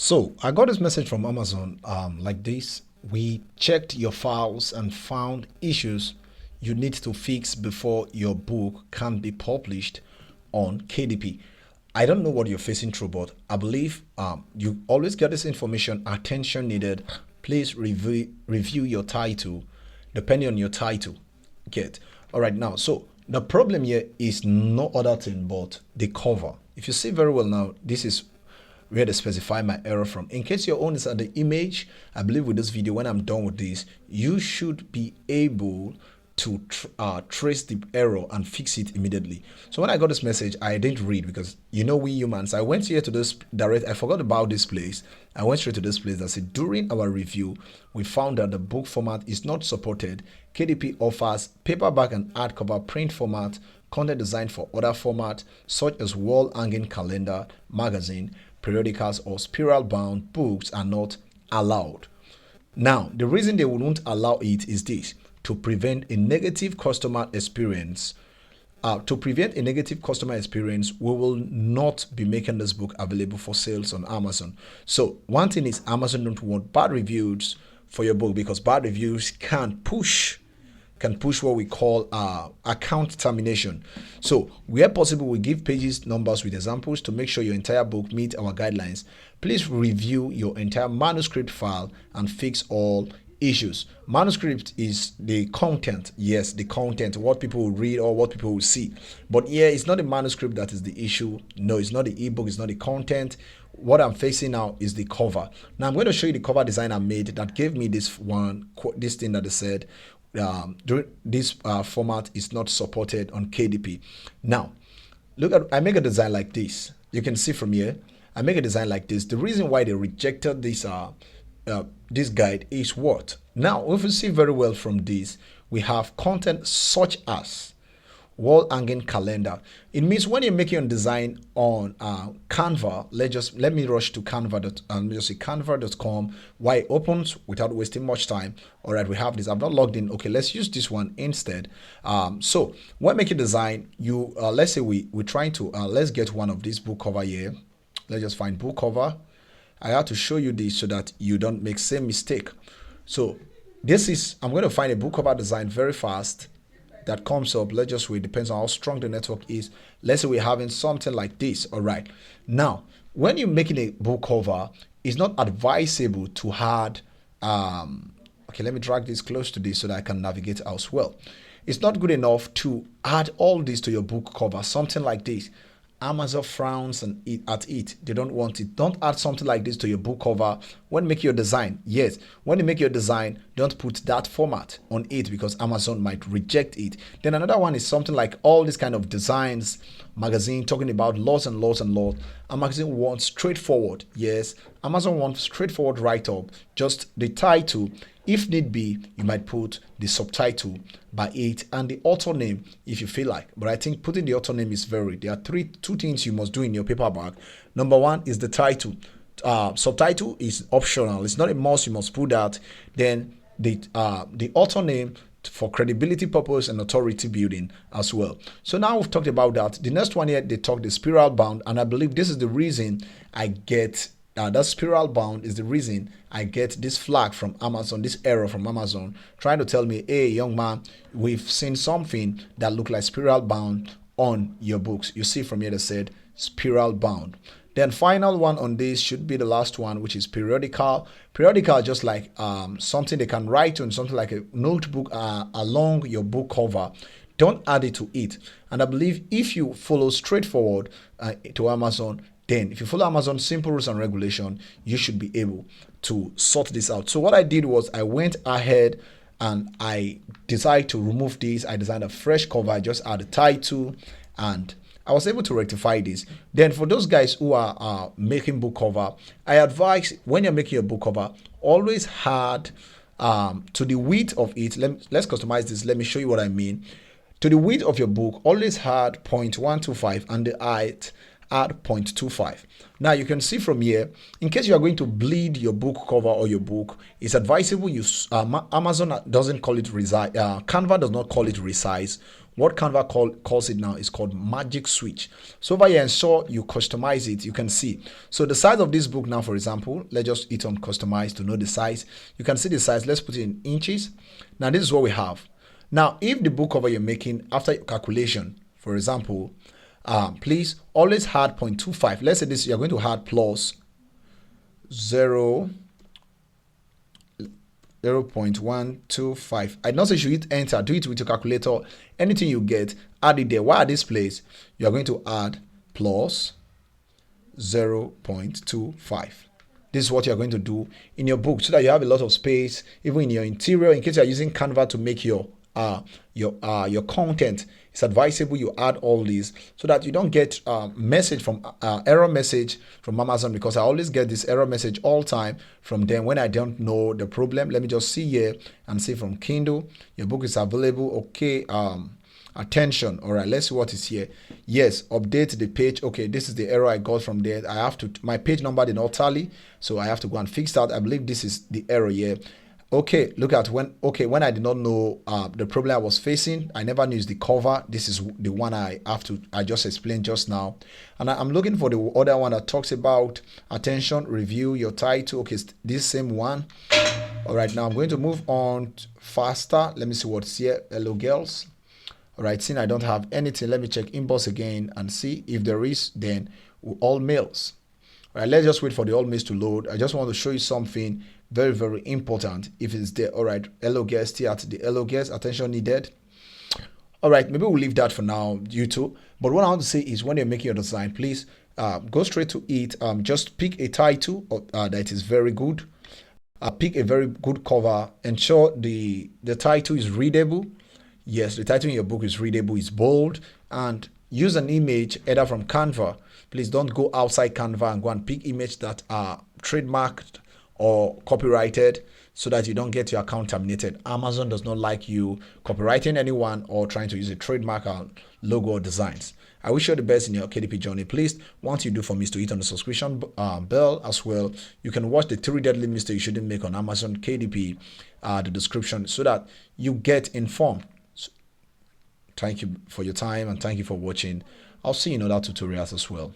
So I got this message from Amazon like this. We checked your files and found issues you need to fix before your book can be published on KDP. I don't know what you're facing through, but I believe you always get this information. Attention needed. Please review your title, depending on your title. Get all right now. So the problem here is no other thing but the cover. If you see very well now, this is where they specify my error from. In case your own is at the image, I believe with this video, when I'm done with this, you should be able to trace the error and fix it immediately. So when I got this message, I didn't read because we humans. I went here to this direct. I forgot about this place. I went straight to this place that said during our review, we found that the book format is not supported. KDP offers paperback and hardcover print format, content designed for other format such as wall hanging calendar, magazine, periodicals, or spiral bound books are not allowed. Now, the reason they won't allow it is this: to prevent a negative customer experience. We will not be making this book available for sales on Amazon. So one thing is, Amazon don't want bad reviews for your book, because bad reviews can push what we call account termination. So where possible, we give pages numbers with examples to make sure your entire book meets our guidelines. Please review your entire manuscript file and fix all issues. Manuscript is the content. Yes, the content, what people will read or what people will see. But yeah, it's not the manuscript that is the issue. No, it's not the ebook, it's not the content. What I'm facing now is the cover. Now I'm going to show you the cover design I made that gave me this thing that they said this format is not supported on KDP. Now, I make a design like this. You can see from here, I make a design like this. The reason why they rejected this guide is what? Now, if you see very well from this, we have content such as wall hanging calendar. It means when you're making a design on Canva, let me rush to canva.com. Why it opens without wasting much time. All right, we have this. I'm not logged in. Okay, let's use this one instead. So when making design, you let's say we're trying to let's get one of these book cover here. Let's just find book cover. I have to show you this so that you don't make same mistake. So I'm going to find a book cover design very fast that comes up. Let's just wait. Depends on how strong the network is. Let's say we're having something like this. All right. Now, when you're making a book cover, it's not advisable to add. Okay, let me drag this close to this so that I can navigate as well. It's not good enough to add all this to your book cover. Something like this. Amazon frowns at it. They don't want it. Don't add something like this to your book cover when making your design. Yes, when you make your design, don't put that format on it because Amazon might reject it. Then another one is something like all these kind of designs, magazine talking about laws and laws and laws. A magazine wants straightforward. Yes, Amazon wants straightforward write-up. Just the title. If need be, you might put the subtitle by it and the author name if you feel like. But I think putting the author name is there are two things you must do in your paperback. Number one is the title. Subtitle is optional. It's not a must. You must put that. Then the author name for credibility purpose and authority building as well. So now we've talked about that. The next one here, they talk the spiral bound, and I believe this is the reason I get that spiral bound is the reason I get this flag from Amazon, this error from Amazon, trying to tell me, hey, young man, we've seen something that look like spiral bound on your books. You see from here that said spiral bound. Then final one on this should be the last one, which is periodical. Periodical, just like something they can write on, something like a notebook along your book cover. Don't add it to it. And I believe if you follow straightforward to Amazon, then if you follow Amazon simple rules and regulation, you should be able to sort this out. So what I did was I went ahead and I decided to remove this. I designed a fresh cover. I just add a title and I was able to rectify this. Then for those guys who are making book cover, I advise when you're making a book cover, always add to the width of it. Let's customize this. Let me show you what I mean. To the width of your book, always add 0.125 and the height add 0.25. Now you can see from here, in case you are going to bleed your book cover or your book, it's advisable you Amazon doesn't call it resize. Canva does not call it resize. What Canva calls it now is called Magic Switch. So over here, ensure you customize it. You can see. So the size of this book now, for example, let's just hit on customize to know the size. You can see the size. Let's put it in inches. Now this is what we have. Now, if the book cover you're making after calculation, for example, please always add 0.25. Let's say this, you're going to add plus 0.125. I don't say you should hit enter. Do it with your calculator. Anything you get, add it there. While at this place, you are going to add plus 0.25. This is what you're going to do in your book so that you have a lot of space, even in your interior. In case you're using Canva to make your content, it's advisable you add all these so that you don't get message from error message from Amazon, because I always get this error message all time from them when I don't know the problem. Let me just see here and see from Kindle, your book is available. Okay, attention. All right, let's see what is here. Yes, update the page. Okay, this is the error I got from there. I have to, my page number did not tally, so I have to go and fix that. I believe this is the error here. Okay, look at when I did not know the problem I was facing. I never knew the cover. This is the one I just explained just now. And I'm looking for the other one that talks about attention, review, your title. Okay, this same one. All right, now I'm going to move on faster. Let me see what's here. Hello, girls. All right, since I don't have anything, let me check inbox again and see if there is, then all mails. All right, let's just wait for the all mails to load. I just want to show you something very, very important if it's there. All right, hello guest here at the hello guest, attention needed. All right, maybe we'll leave that for now, YouTube. But what I want to say is when you're making your design, please go straight to it. Just pick a title that is very good. Pick a very good cover. Ensure the title is readable. Yes, the title in your book is readable, is bold, and use an image either from Canva. Please don't go outside Canva and go and pick images that are trademarked or copyrighted, so that you don't get your account terminated. Amazon does not like you copyrighting anyone or trying to use a trademark or logo or designs. I wish you the best in your KDP journey. Please, what you do for me is to hit on the subscription bell as well. You can watch the 3 deadly mistakes you shouldn't make on Amazon KDP, the description, so that you get informed. Thank you for your time and thank you for watching. I'll see you in other tutorials as well.